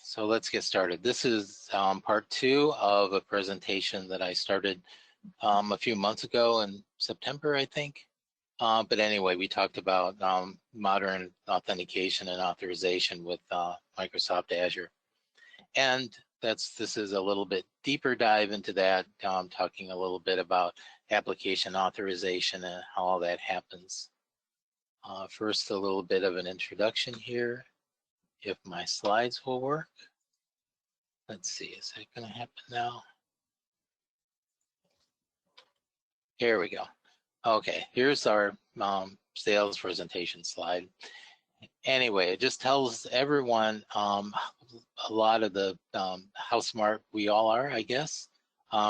so let's get started. This is part 2 of a presentation that I started a few months ago in September, I think. But anyway, we talked about modern authentication and authorization with Microsoft Azure. And this is a little bit deeper dive into that, talking a little bit about application authorization and how all that happens. First, a little bit of an introduction here. If my slides will work. Let's see, is that going to happen now? Here we go. Okay, here's our sales presentation slide. Anyway, it just tells everyone a lot of the how smart we all are, I guess.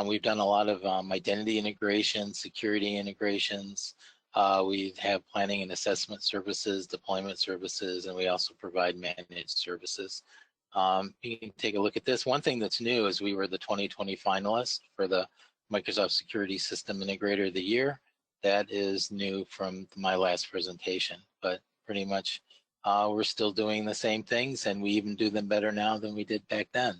We've done a lot of identity integration, security integrations. We have planning and assessment services, deployment services, and we also provide managed services. You can take a look at this. One thing that's new is we were the 2020 finalist for the Microsoft Security System Integrator of the Year. That is new from my last presentation, but pretty much we're still doing the same things, and we even do them better now than we did back then.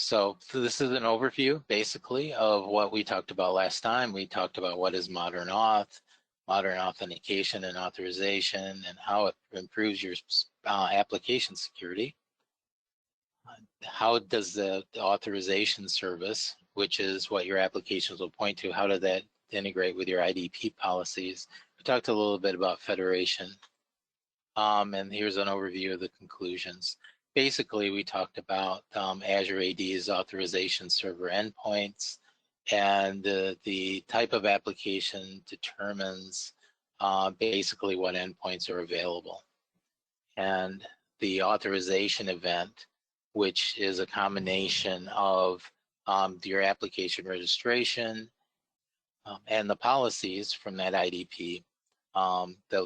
So this is an overview, basically, of what we talked about last time. We talked about what is modern auth, modern authentication and authorization, and how it improves your application security. How does the authorization service, which is what your applications will point to, how did that integrate with your IDP policies? We talked a little bit about federation, and here's an overview of the conclusions. Basically, we talked about Azure AD's authorization server endpoints, and the type of application determines basically what endpoints are available. And the authorization event, which is a combination of your application registration and the policies from that IDP,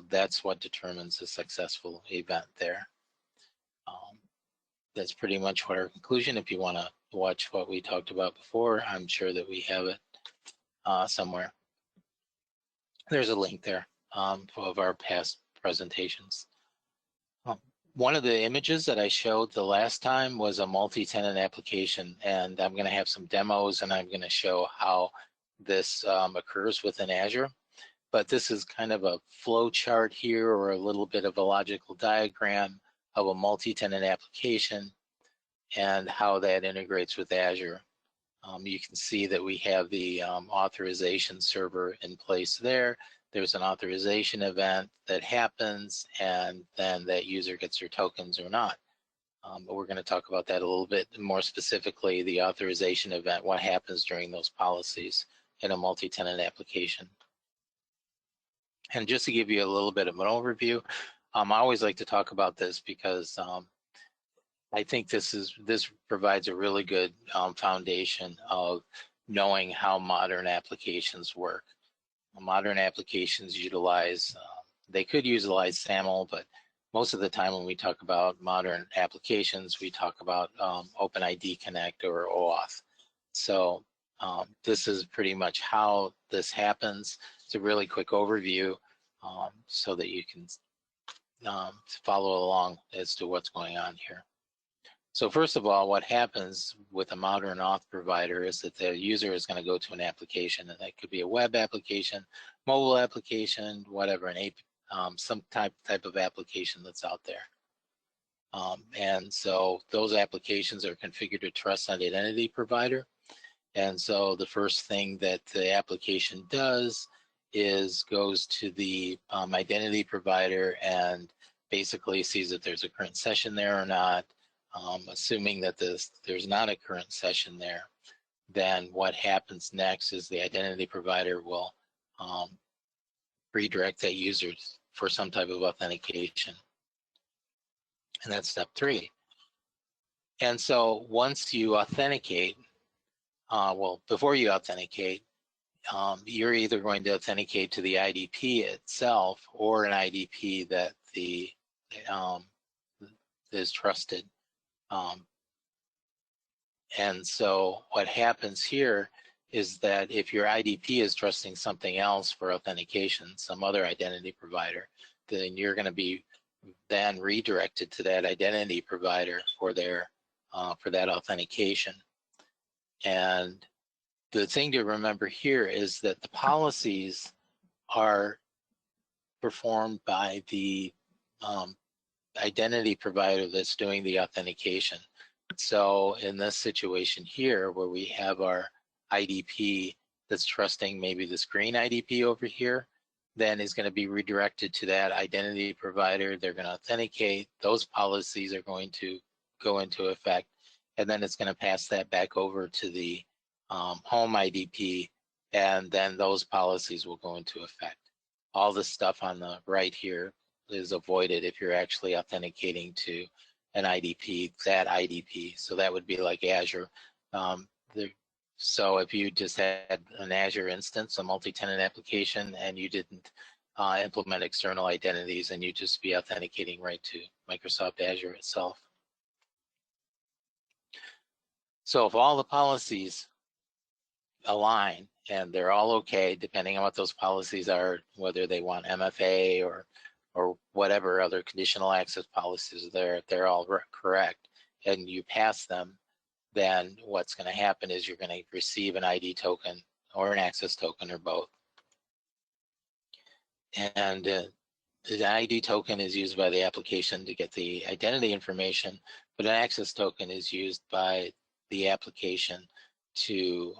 that's what determines a successful event there. That's pretty much what our conclusion. If you want to watch what we talked about before, I'm sure that we have it somewhere. There's a link there of our past presentations. One of the images that I showed the last time was a multi-tenant application, and I'm going to have some demos, and I'm going to show how this occurs within Azure. But this is kind of a flow chart here, or a little bit of a logical diagram of a multi-tenant application and how that integrates with Azure. You can see that we have the authorization server in place there. There's an authorization event that happens, and then that user gets their tokens or not. But we're going to talk about that a little bit more specifically, the authorization event, what happens during those policies in a multi-tenant application. And just to give you a little bit of an overview, I always like to talk about this because I think this provides a really good foundation of knowing how modern applications work. Modern applications utilize, they could utilize SAML, but most of the time when we talk about modern applications, we talk about OpenID Connect or OAuth. So this is pretty much how this happens. It's a really quick overview so that you can follow along as to what's going on here. So first of all, what happens with a modern auth provider is that the user is going to go to an application, and that could be a web application, mobile application, whatever, some type of application that's out there. And so those applications are configured to trust an identity provider. And so the first thing that the application does is goes to the identity provider and basically sees if there's a current session there or not. Assuming that there's not a current session there, then what happens next is the identity provider will redirect that user for some type of authentication. And that's step 3. And so once you authenticate, well, before you authenticate, you're either going to authenticate to the IDP itself or an IDP that is trusted. And so what happens here is that if your IDP is trusting something else for authentication, some other identity provider, then you're going to be then redirected to that identity provider for their for that authentication. And the thing to remember here is that the policies are performed by the identity provider that's doing the authentication. So in this situation here, where we have our IDP that's trusting maybe this green IDP over here, then is going to be redirected to that identity provider. They're going to authenticate. Those policies are going to go into effect, and then it's going to pass that back over to the home IDP, and then those policies will go into effect. All the stuff on the right here is avoided if you're actually authenticating to an IDP, that IDP. So that would be like Azure. So if you just had an Azure instance, a multi-tenant application, and you didn't implement external identities, and you just be authenticating right to Microsoft Azure itself. So if all the policies align and they're all okay, depending on what those policies are, whether they want MFA or whatever other conditional access policies there, if they're all correct, and you pass them, then what's going to happen is you're going to receive an ID token or an access token or both. And the ID token is used by the application to get the identity information, but an access token is used by the application to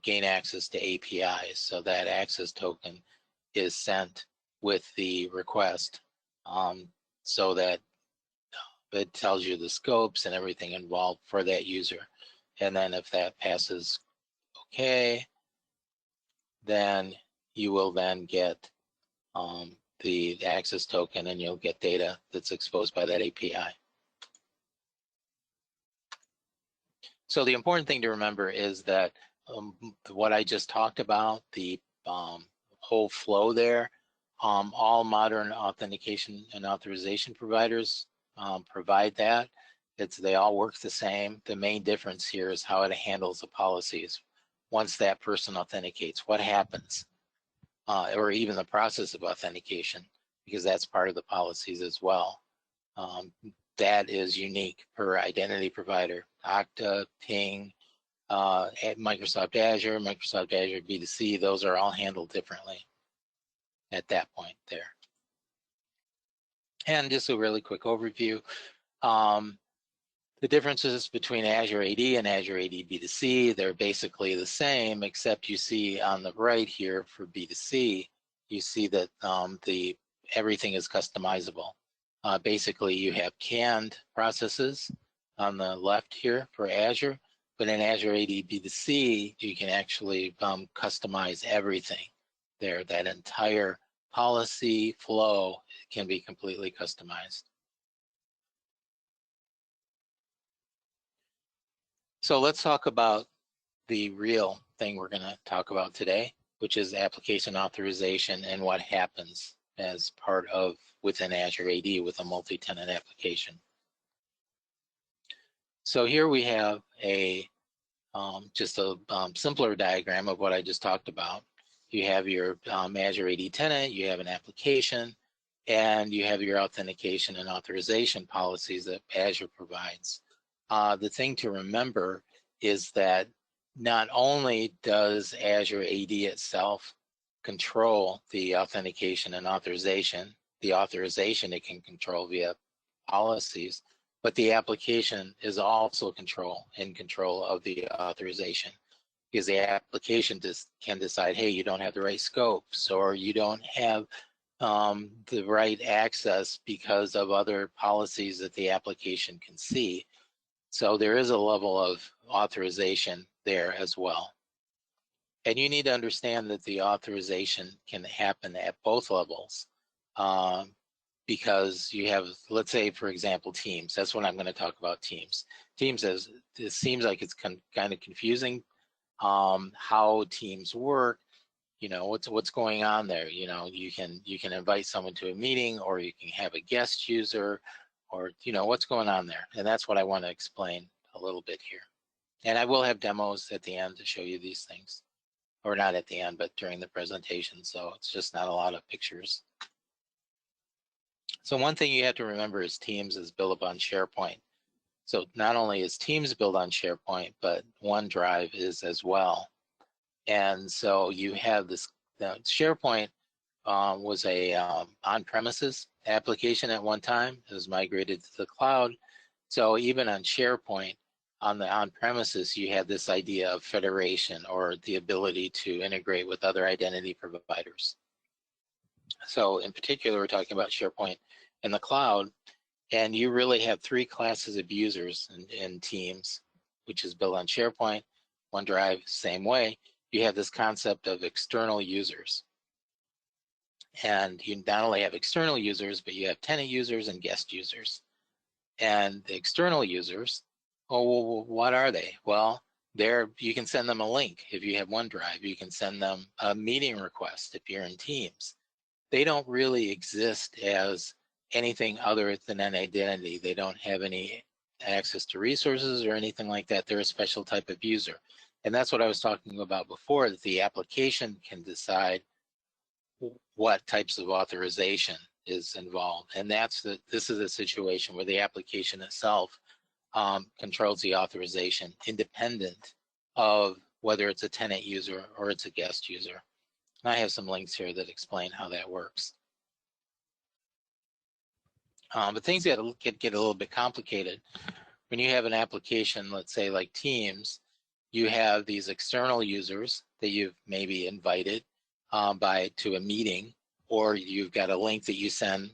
gain access to APIs. So that access token is sent with the request so that it tells you the scopes and everything involved for that user. And then if that passes okay, then you will then get the access token, and you'll get data that's exposed by that API. So the important thing to remember is that what I just talked about, the whole flow there, all modern authentication and authorization providers provide that. They all work the same. The main difference here is how it handles the policies. Once that person authenticates, what happens? Or even the process of authentication, because that's part of the policies as well. That is unique per identity provider. Okta, Ping, Microsoft Azure B2C, those are all handled differently at that point there. And just a really quick overview. The differences between Azure AD and Azure AD B2C, they're basically the same, except you see on the right here for B2C, you see that everything is customizable. Basically, you have canned processes on the left here for Azure, but in Azure AD B2C, you can actually customize everything there. That entire policy flow can be completely customized. So let's talk about the real thing we're going to talk about today, which is application authorization and what happens as part of within Azure AD with a multi-tenant application. So here we have a just a simpler diagram of what I just talked about. You have your Azure AD tenant, you have an application, and you have your authentication and authorization policies that Azure provides. The thing to remember is that not only does Azure AD itself control the authentication and authorization, the authorization it can control via policies, but the application is also in control of the authorization, because the application can decide, hey, you don't have the right scopes, or you don't have the right access because of other policies that the application can see. So there is a level of authorization there as well. And you need to understand that the authorization can happen at both levels because you have, let's say, for example, Teams. That's what I'm going to talk about, Teams. Teams, it seems like it's kind of confusing how Teams work. You know, what's going on there. You know, you can invite someone to a meeting, or you can have a guest user, or, you know, what's going on there. And that's what I want to explain a little bit here. And I will have demos at the end to show you these things, or not at the end, but during the presentation. So it's just not a lot of pictures. So one thing you have to remember is Teams is built upon SharePoint. So not only is Teams built on SharePoint, but OneDrive is as well. And so you have this, SharePoint was a on-premises application at one time. It was migrated to the cloud. So even on SharePoint, on the on-premises, you had this idea of federation, or the ability to integrate with other identity providers. So in particular, we're talking about SharePoint in the cloud, and you really have three classes of users in Teams, which is built on SharePoint. OneDrive, same way. You have this concept of external users. And you not only have external users, but you have tenant users and guest users. And the external users, oh, well, what are they? Well, you can send them a link if you have OneDrive. You can send them a meeting request if you're in Teams. They don't really exist as anything other than an identity. They don't have any access to resources or anything like that. They're a special type of user. And that's what I was talking about before, that the application can decide what types of authorization is involved. And this is a situation where the application itself controls the authorization independent of whether it's a tenant user or it's a guest user. And I have some links here that explain how that works. But things get a little bit complicated. When you have an application, let's say like Teams, you have these external users that you've maybe invited to a meeting, or you've got a link that you send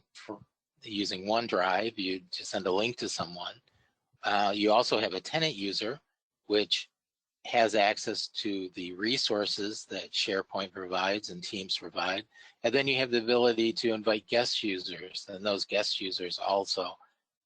using OneDrive. You just send a link to someone. You also have a tenant user, which has access to the resources that SharePoint provides and Teams provide. And then you have the ability to invite guest users, and those guest users also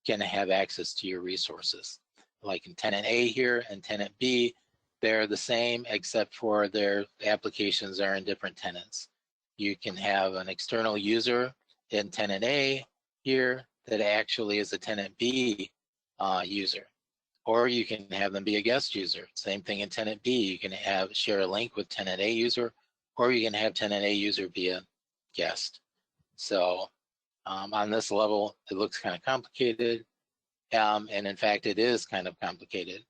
can have access to your resources. Like in tenant A here and tenant B, they're the same except for their applications are in different tenants. You can have an external user in tenant A here that actually is a tenant B user. Or you can have them be a guest user. Same thing in tenant B. You can share a link with tenant A user, or you can have tenant A user be a guest. So on this level, it looks kind of complicated. And in fact, it is kind of complicated.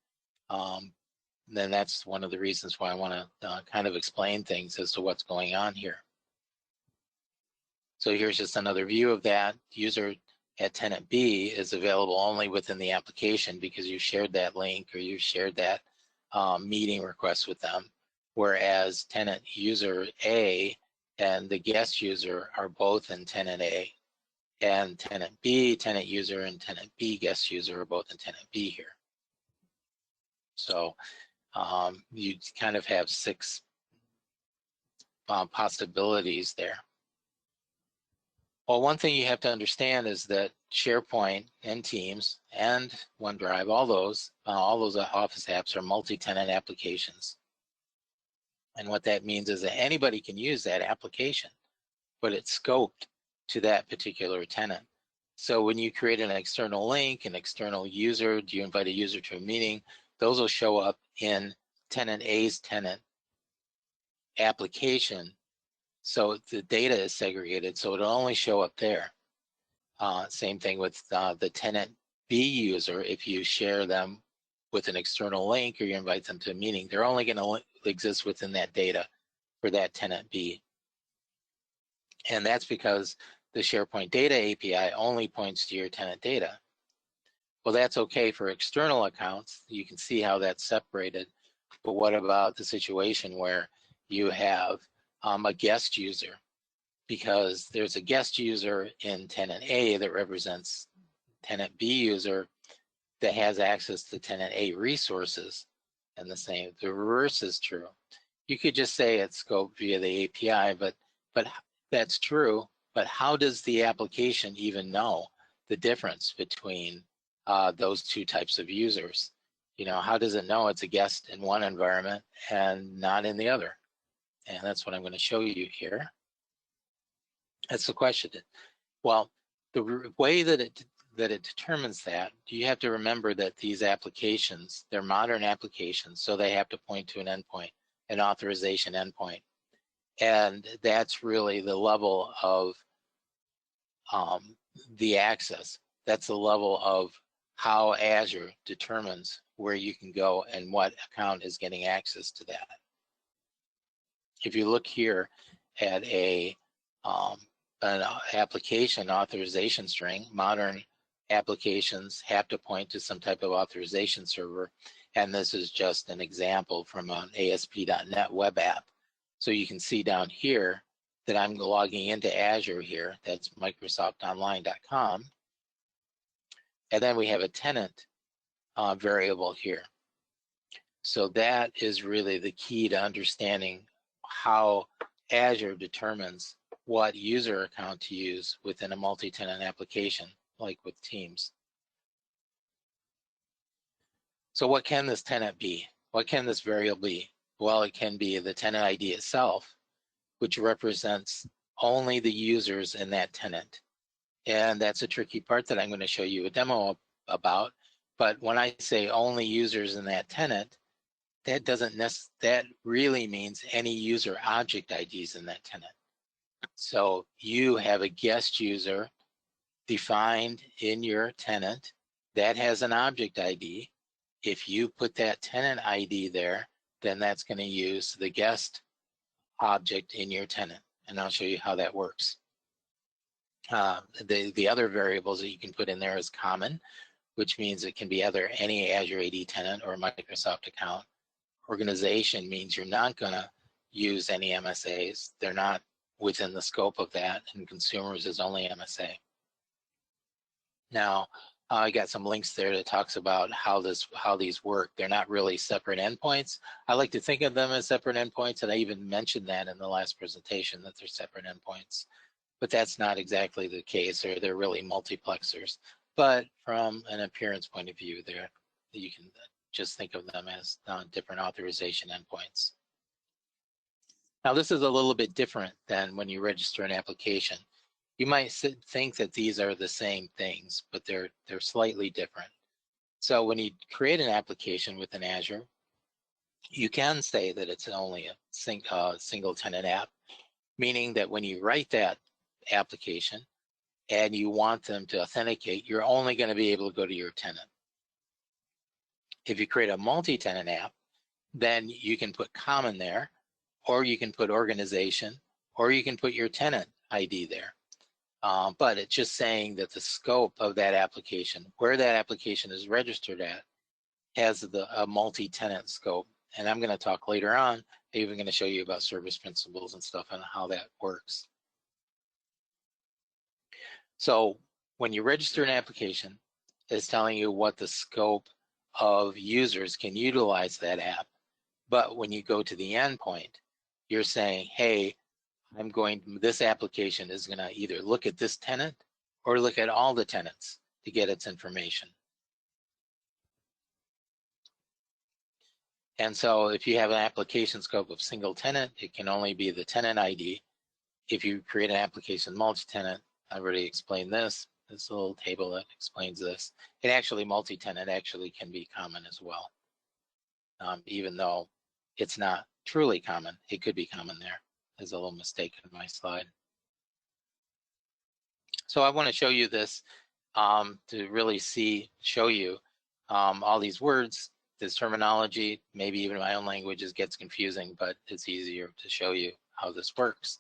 Then that's one of the reasons why I want to kind of explain things as to what's going on here. So here's just another view of that. User at tenant B is available only within the application because you shared that link or you shared that meeting request with them, whereas tenant user A and the guest user are both in tenant A, and tenant B, tenant user, and tenant B guest user are both in tenant B here. So you kind of have 6 possibilities there. Well, one thing you have to understand is that SharePoint and Teams and OneDrive, all those Office apps are multi-tenant applications. And what that means is that anybody can use that application, but it's scoped to that particular tenant. So when you create an external link, an external user, do you invite a user to a meeting, those will show up in tenant A's tenant application. So the data is segregated, so it'll only show up there. Same thing with the tenant B user. If you share them with an external link or you invite them to a meeting, they're only going to exist within that data for that tenant B. And that's because the SharePoint Data API only points to your tenant data. Well, that's okay for external accounts. You can see how that's separated. But what about the situation where you have a guest user? Because there's a guest user in tenant A that represents tenant B user that has access to tenant A resources, and the reverse is true. You could just say it's scoped via the API, but that's true, but how does the application even know the difference between those two types of users? You know, how does it know it's a guest in one environment and not in the other? And that's what I'm going to show you here. That's the question. Well, the way that it determines that, you have to remember that these applications, they're modern applications, so they have to point to an endpoint, an authorization endpoint. And that's really the level of the access. That's the level of how Azure determines where you can go and what account is getting access to that. If you look here at an application authorization string, modern applications have to point to some type of authorization server, and this is just an example from an ASP.NET web app. So you can see down here that I'm logging into Azure here. That's microsoftonline.com. And then we have a tenant variable here. So that is really the key to understanding how Azure determines what user account to use within a multi-tenant application, like with Teams. So what can this tenant be? What can this variable be? Well, it can be the tenant ID itself, which represents only the users in that tenant. And that's a tricky part that I'm going to show you a demo about. But when I say only users in that tenant, that really means any user object IDs in that tenant. So you have a guest user defined in your tenant that has an object ID. If you put that tenant ID there, then that's going to use the guest object in your tenant. And I'll show you how that works. The other variables that you can put in there is common, which means it can be either any Azure AD tenant or Microsoft account. Organization means you're not going to use any MSAs. They're not within the scope of that, and consumers is only MSA. Now, I got some links there that talks about how these work. They're not really separate endpoints. I like to think of them as separate endpoints, and I even mentioned that in the last presentation that they're separate endpoints. But that's not exactly the case. They're really multiplexers. But from an appearance point of view, you can just think of them as different authorization endpoints. Now, this is a little bit different than when you register an application. You might think that these are the same things, but they're slightly different. So when you create an application within Azure, you can say that it's only a single tenant app, meaning that when you write that application and you want them to authenticate, you're only going to be able to go to your tenant. If you create a multi-tenant app, then you can put common there, or you can put organization, or you can put your tenant ID there. But it's just saying that the scope of that application, where that application is registered at, has a multi-tenant scope. And I'm going to talk later on, I'm even going to show you about service principles and stuff and how that works. So when you register an application, it's telling you what the scope of users can utilize that app. But when you go to the endpoint, you're saying, hey, this application is going to either look at this tenant or look at all the tenants to get its information. And so if you have an application scope of single tenant, it can only be the tenant ID. If you create an application multi-tenant, I already explained this little table that explains this. And actually multi-tenant actually can be common as well. Even though it's not truly common, it could be common there. There's a little mistake in my slide. So I want to show you this to really show you all these words, this terminology. Maybe even my own language gets confusing, but it's easier to show you how this works.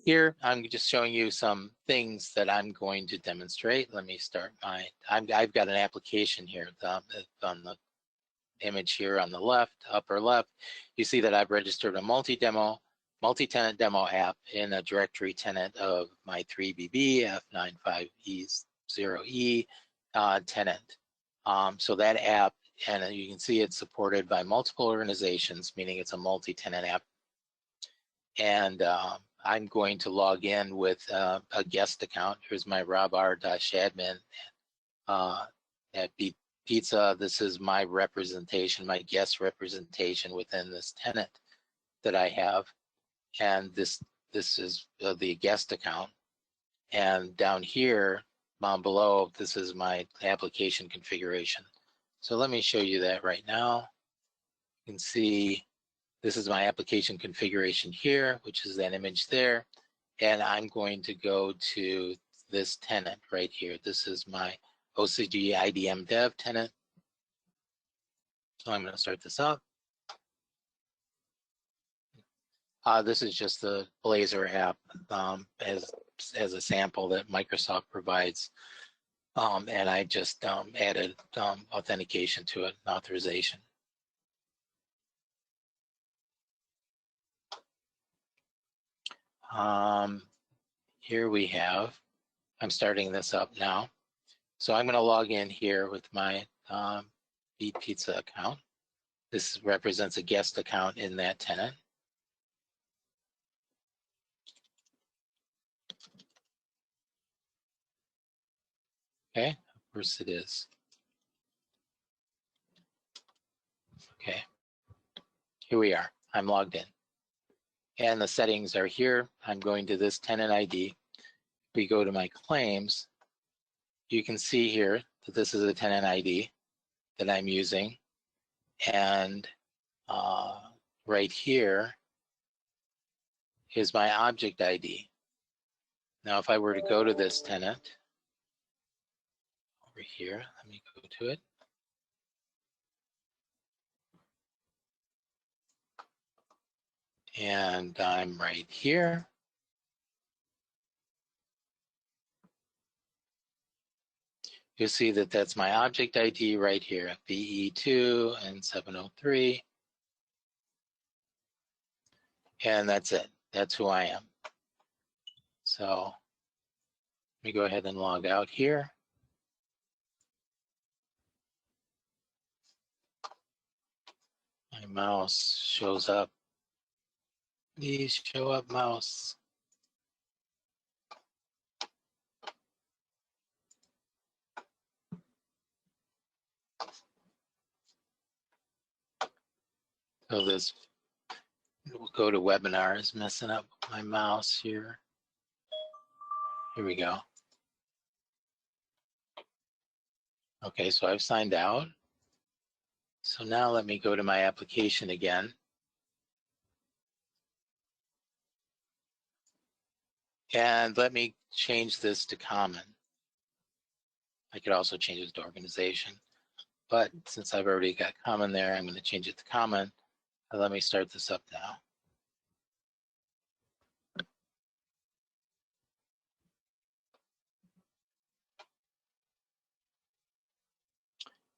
Here, I'm just showing you some things that I'm going to demonstrate. Let me start I've got an application here on the image here on the left, upper left. You see that I've registered a Multitenant Demo app in a directory tenant of my 3BB F95E0E tenant. So that app, and you can see it's supported by multiple organizations, meaning it's a multi-tenant app. And I'm going to log in with a guest account. Here's my robbr-admin at Pizza. This is my representation, my guest representation within this tenant that I have. And this is the guest account. And down here, down below, this is my application configuration. So let me show you that right now. You can see this is my application configuration here, which is that image there. and I'm going to go to this tenant right here. This is my OCG IDM dev tenant. So I'm going to start this up. This is just the Blazor app as a sample that Microsoft provides. And I just added authentication to it, authorization. Here we have, I'm starting this up now. So I'm going to log in here with my Beat Pizza account. This represents a guest account in that tenant. Okay, of course it is. Okay, here we are. I'm logged in. And the settings are here. I'm going to this tenant ID. We go to my claims. You can see here that this is a tenant ID that I'm using. And right here is my object ID. Now, if I were to go to this tenant over here, let me go to it. And I'm right here. You'll see that that's my object ID right here, BE2 and 703. And that's it. That's who I am. So let me go ahead and log out here. My mouse shows up. Please show up, mouse. So this, we'll go to webinars, messing up my mouse here. Here we go. Okay, so I've signed out. So now let me go to my application again. And let me change this to common. I could also change it to organization. But since I've already got common there, I'm going to change it to common. Let me start this up now.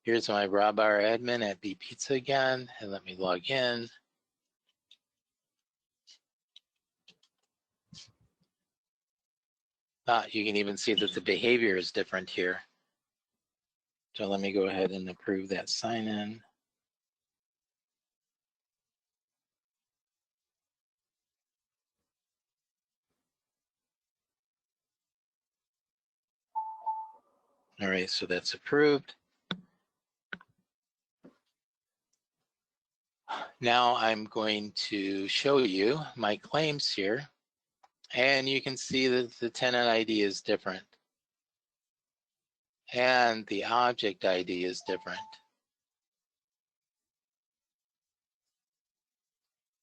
Here's my Robb our admin at B Pizza again, and let me log in. You can even see that the behavior is different here. So let me go ahead and approve that sign in. All right, so that's approved. Now I'm going to show you my claims here, and you can see that the tenant ID is different and the object ID is different.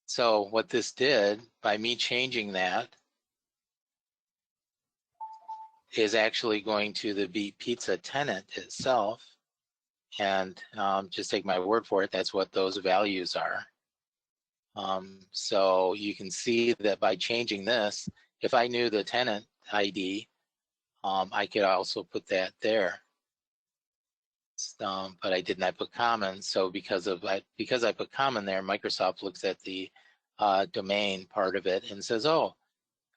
So what this did, by me changing that, is actually going to the Beat Pizza tenant itself, and just take my word for it, that's what those values are. So you can see that by changing this, if I knew the tenant ID, I could also put that there. But I didn't. I put common. So because I put common there, Microsoft looks at the domain part of it and says, "Oh,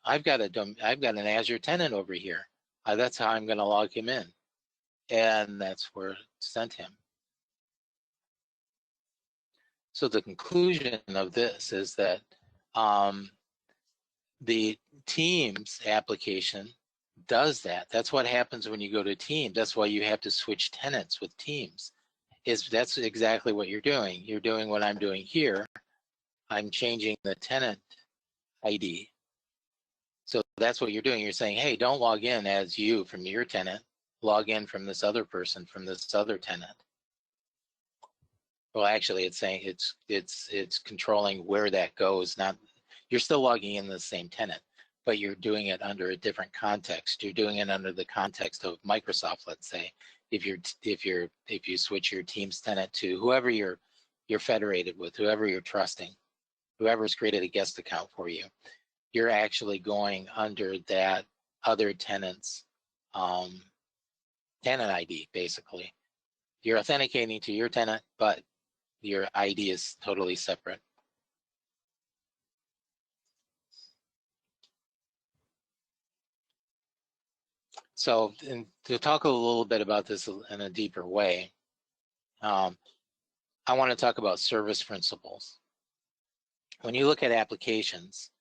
I've got an Azure tenant over here. That's how I'm going to log him in," and that's where it sent him. So the conclusion of this is that the Teams application does that. That's what happens when you go to Teams. That's why you have to switch tenants with Teams. That's exactly what you're doing. You're doing what I'm doing here. I'm changing the tenant ID. So that's what you're doing. You're saying, hey, don't log in as you from your tenant. Log in from this other person from this other tenant. Well, actually, it's saying it's controlling where that goes. Not, you're still logging in the same tenant, but you're doing it under a different context. You're doing it under the context of Microsoft, let's say. If you switch your Teams tenant to whoever you're federated with, whoever you're trusting, whoever's created a guest account for you, you're actually going under that other tenant's tenant ID, basically. You're authenticating to your tenant, but your ID is totally separate. So to talk a little bit about this in a deeper way, I want to talk about service principles. When you look at applications,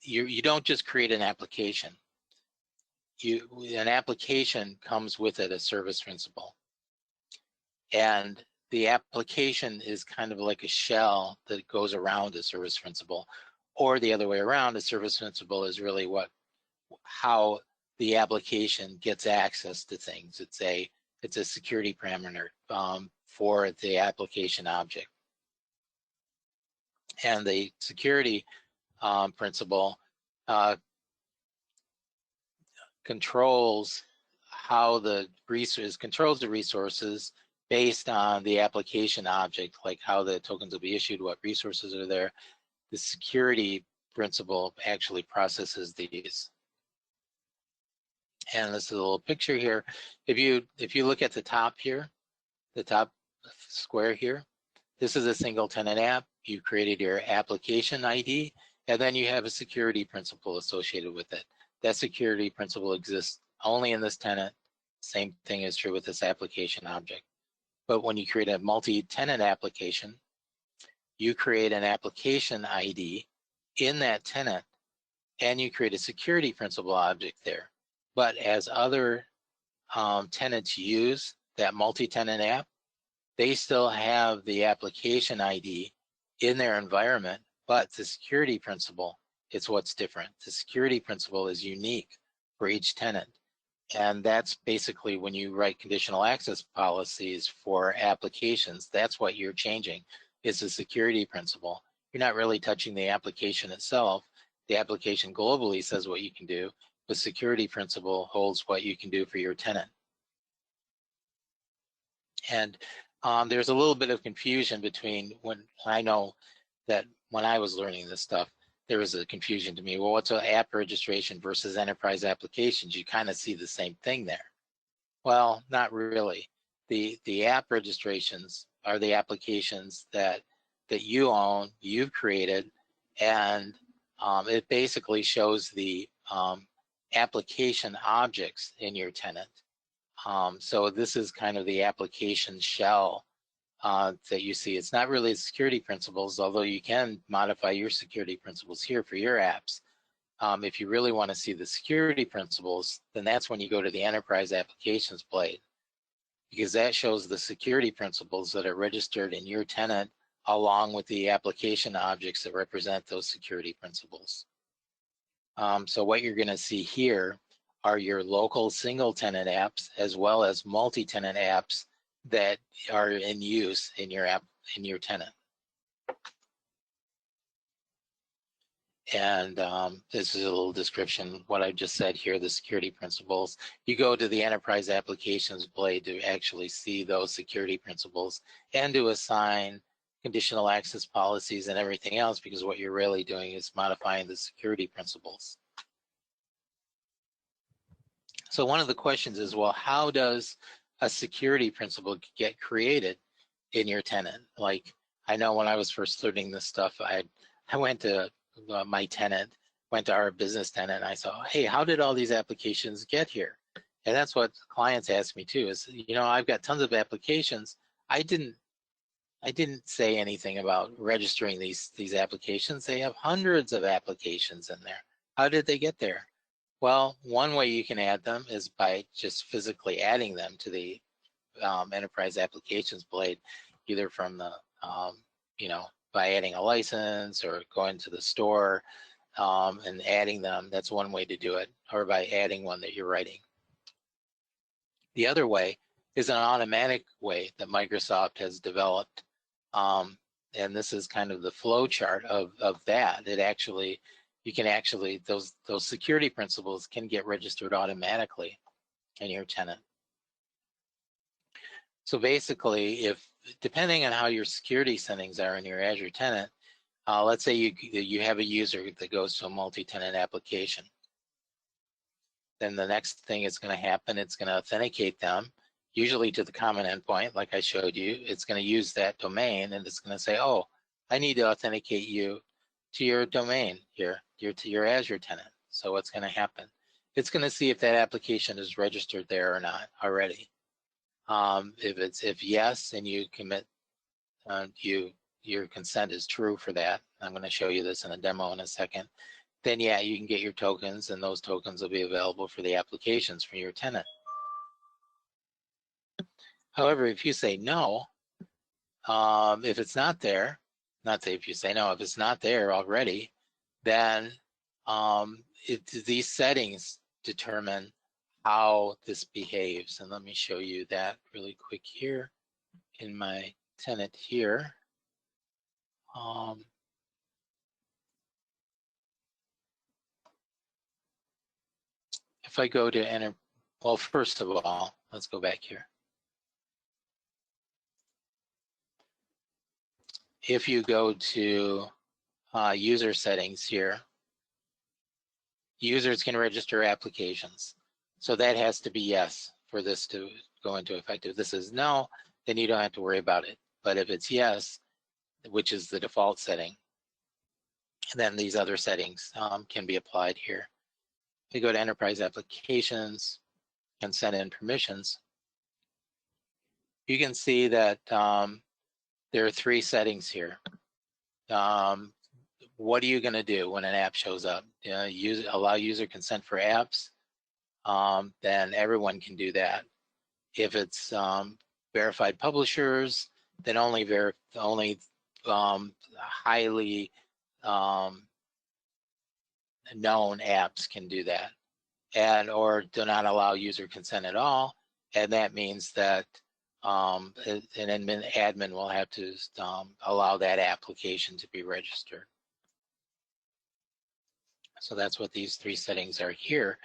you don't just create an application. An application comes with it a service principle. And the application is kind of like a shell that goes around a service principle, or the other way around. A service principle is really how the application gets access to things. It's a security parameter for the application object. And the security principle controls the resources based on the application object, like how the tokens will be issued, what resources are there. The security principle actually processes these. And this is a little picture here. If you look at the top here, the top square here, this is a single tenant app. You created your application ID, and then you have a security principle associated with it. That security principle exists only in this tenant. Same thing is true with this application object. But when you create a multi-tenant application, you create an application ID in that tenant, and you create a security principle object there. But as other tenants use that multi-tenant app, they still have the application ID in their environment, but the security principle is what's different. The security principle is unique for each tenant. And that's basically when you write conditional access policies for applications, that's what you're changing, is the security principle. You're not really touching the application itself. The application globally says what you can do. The security principle holds what you can do for your tenant. And there's a little bit of confusion between I know that when I was learning this stuff, there was a confusion to me. Well, what's an app registration versus enterprise applications? You kind of see the same thing there. Well, not really. The app registrations are the applications that you own, you've created, and it basically shows the application objects in your tenant. So this is kind of the application shell that you see. It's not really security principles, although you can modify your security principles here for your apps. If you really want to see the security principles, then that's when you go to the enterprise applications blade, because that shows the security principles that are registered in your tenant along with the application objects that represent those security principles. So what you're going to see here are your local single tenant apps as well as multi-tenant apps that are in use in your app, in your tenant. And this is a little description, what I just said here, the security principles. You go to the enterprise applications blade to actually see those security principles and to assign conditional access policies and everything else, because what you're really doing is modifying the security principles. So one of the questions is, well, how does a security principle get created in your tenant? Like, I know when I was first learning this stuff, I went to my tenant, went to our business tenant, and I saw, hey, how did all these applications get here? And that's what clients ask me too, is, you know, I've got tons of applications. I didn't say anything about registering these applications. They have hundreds of applications in there. How did they get there? Well, one way you can add them is by just physically adding them to the enterprise applications blade, either from the, you know, by adding a license or going to the store and adding them. That's one way to do it, or by adding one that you're writing. The other way is an automatic way that Microsoft has developed. And this is kind of the flow chart of that. It actually, you can actually, those security principles can get registered automatically in your tenant. So basically, if depending on how your security settings are in your Azure tenant, let's say you have a user that goes to a multi-tenant application. Then the next thing is going to happen, it's going to authenticate them, usually to the common endpoint, like I showed you. It's going to use that domain, and it's going to say, oh, I need to authenticate you to your domain here, to your Azure tenant. So what's going to happen? It's going to see if that application is registered there or not already. If yes, and you commit, your consent is true for that. I'm going to show you this in a demo in a second. Then yeah, you can get your tokens, and those tokens will be available for the applications for your tenant. However, if you say no, if it's not there, not say if you say no, if it's not there already, then these settings determine how this behaves. And let me show you that really quick here in my tenant here. If I go to enter, well, first of all, let's go back here. If you go to user settings here, users can register applications. So that has to be yes for this to go into effect. If this is no, then you don't have to worry about it. But if it's yes, which is the default setting, then these other settings can be applied here. We go to enterprise applications, consent and permissions. You can see that there are 3 settings here. What are you going to do when an app shows up? Allow user consent for apps, then everyone can do that. If it's verified publishers, then only highly known apps can do that, or do not allow user consent at all. And that means that an admin will have to allow that application to be registered. So that's what these 3 settings are here.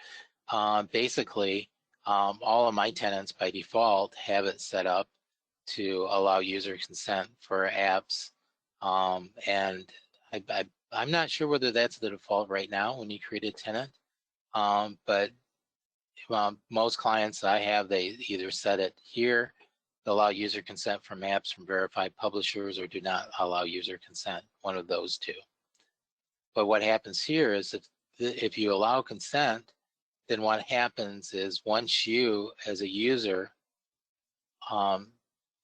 Basically, all of my tenants by default have it set up to allow user consent for apps. And I'm not sure whether that's the default right now when you create a tenant, but most clients I have, they either set it here, they allow user consent from apps from verified publishers, or do not allow user consent, one of those 2. But what happens here is if you allow consent, then what happens is once you, as a user,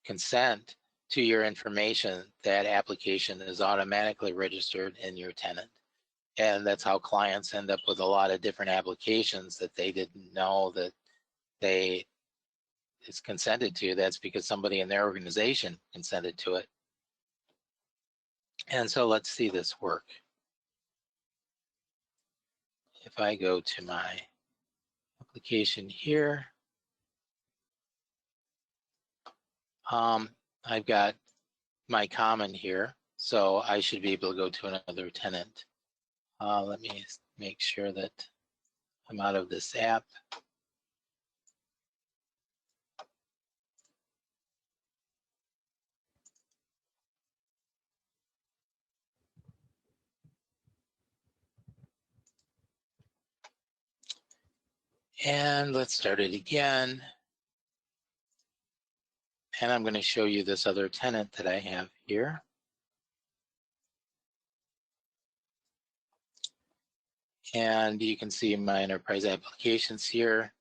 consent to your information, that application is automatically registered in your tenant. And that's how clients end up with a lot of different applications that they didn't know that it's consented to. That's because somebody in their organization consented to it. And so let's see this work. If I go to my application here, I've got my common here, so I should be able to go to another tenant. Let me make sure that I'm out of this app. And let's start it again. And I'm going to show you this other tenant that I have here. And you can see my enterprise applications here.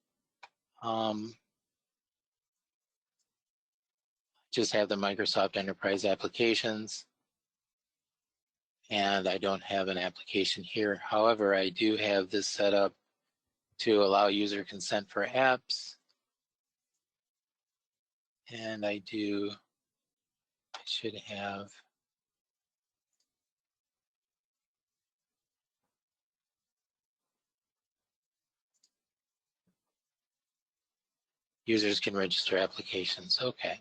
Just have the Microsoft Enterprise applications. And I don't have an application here. However, I do have this set up to allow user consent for apps. And I should have users can register applications. Okay.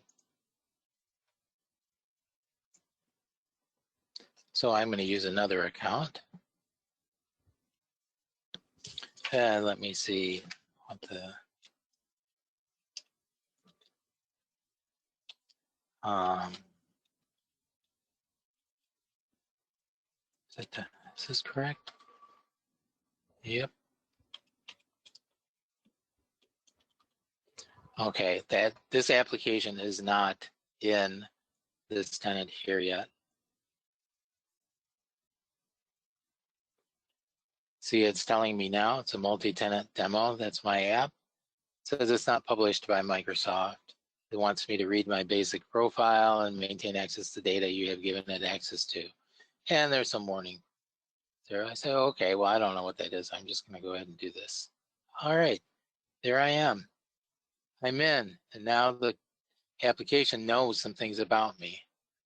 So I'm going to use another account. And let me see what the is this correct? Yep. Okay, this application is not in this tenant here yet. See, it's telling me now it's a multi-tenant demo. That's my app. It says it's not published by Microsoft. It wants me to read my basic profile and maintain access to data you have given it access to. And there's some warning there. I say, okay, well, I don't know what that is. I'm just going to go ahead and do this. All right, there I am. I'm in, and now the application knows some things about me.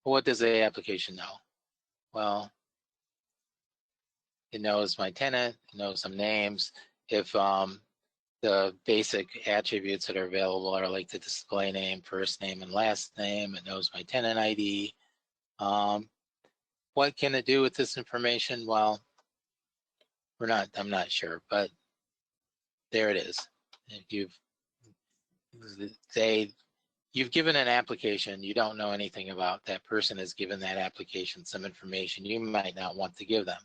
Well, what does the application know? Well, it knows my tenant, it knows some names. If the basic attributes that are available are like the display name, first name, and last name, it knows my tenant ID. What can it do with this information? Well, I'm not sure, but there it is. If you've given an application, you don't know anything about, that person has given that application some information you might not want to give them.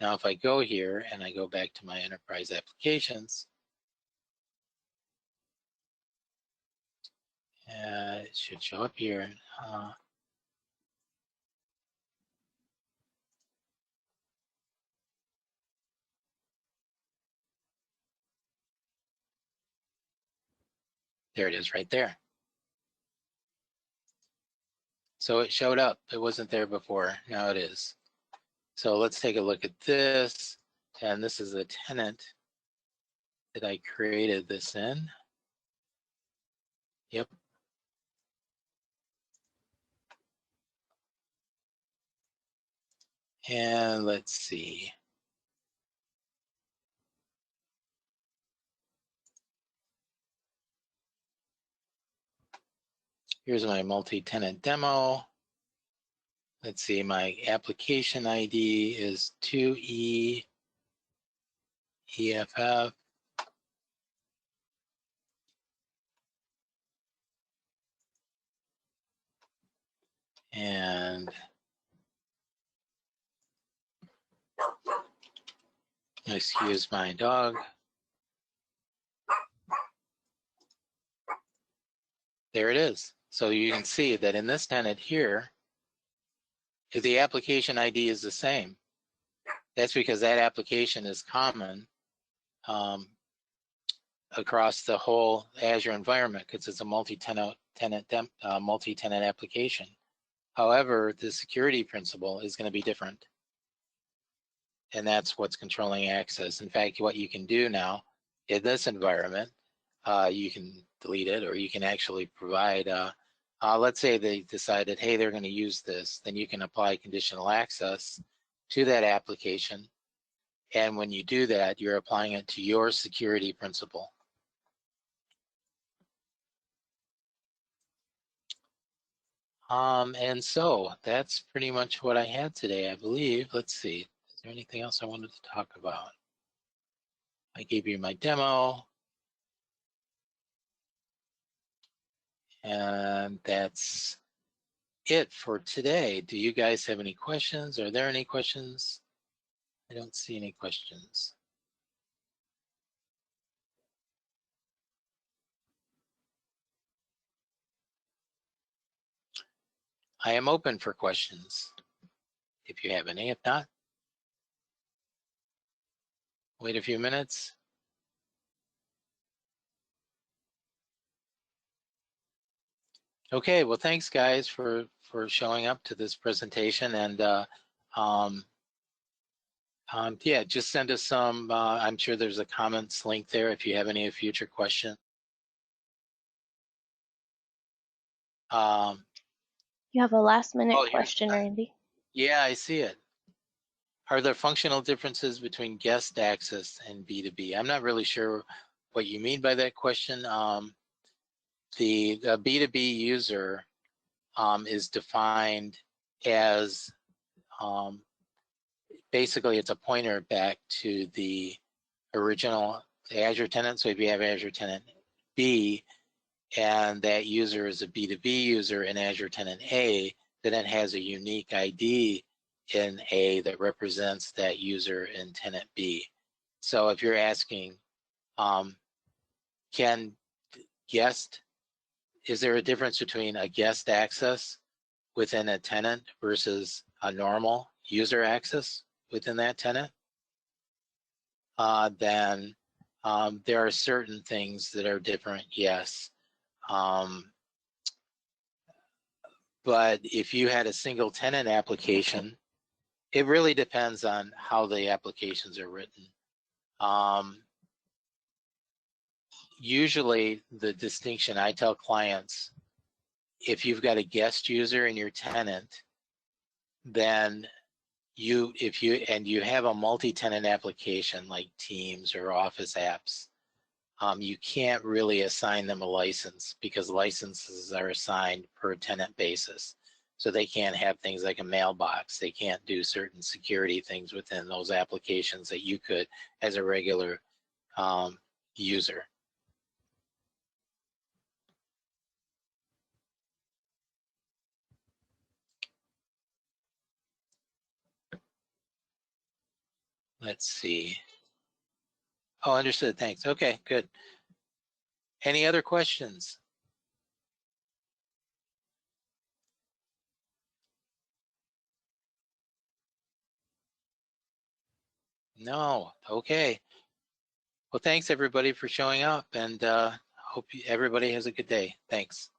Now, if I go here and I go back to my enterprise applications, it should show up here. There it is right there. So it showed up. It wasn't there before. Now it is. So let's take a look at this. And this is a tenant that I created this in. Yep. And let's see. Here's my multi-tenant demo. Let's see, my application ID is 2E EFF. And excuse my dog. There it is. So you can see that in this tenant here, if the application ID is the same, that's because that application is common across the whole Azure environment because it's a multi-tenant application. However, the security principle is going to be different. And that's what's controlling access. In fact, what you can do now in this environment, you can delete it, or you can actually provide, let's say they decided, hey, they're going to use this, then you can apply conditional access to that application. And when you do that, you're applying it to your security principle. And so that's pretty much what I had today, I believe. Let's see, is there anything else I wanted to talk about? I gave you my demo. And that's it for today. Do you guys have any questions? Are there any questions? I don't see any questions. I am open for questions if you have any. If not, wait a few minutes. Okay, well, thanks guys for showing up to this presentation, and yeah, just send us some, I'm sure there's a comments link there if you have any future questions. You have a last-minute question, Randy. Yeah, I see it. Are there functional differences between guest access and B2B? I'm not really sure what you mean by that question. The B2B user is defined as basically it's a pointer back to the original Azure tenant. So if you have Azure tenant B, and that user is a B2B user in Azure tenant A, then it has a unique ID in A that represents that user in tenant B. So if you're asking, is there a difference between a guest access within a tenant versus a normal user access within that tenant? Then there are certain things that are different, yes. But if you had a single tenant application, it really depends on how the applications are written. Usually the distinction I tell clients, if you've got a guest user in your tenant, then you have a multi-tenant application like Teams or Office apps, you can't really assign them a license because licenses are assigned per tenant basis. So they can't have things like a mailbox. They can't do certain security things within those applications that you could as a regular user. Let's see. Oh, understood, thanks. Okay, good. Any other questions? No, okay. Well, thanks everybody for showing up, and hope everybody has a good day. Thanks.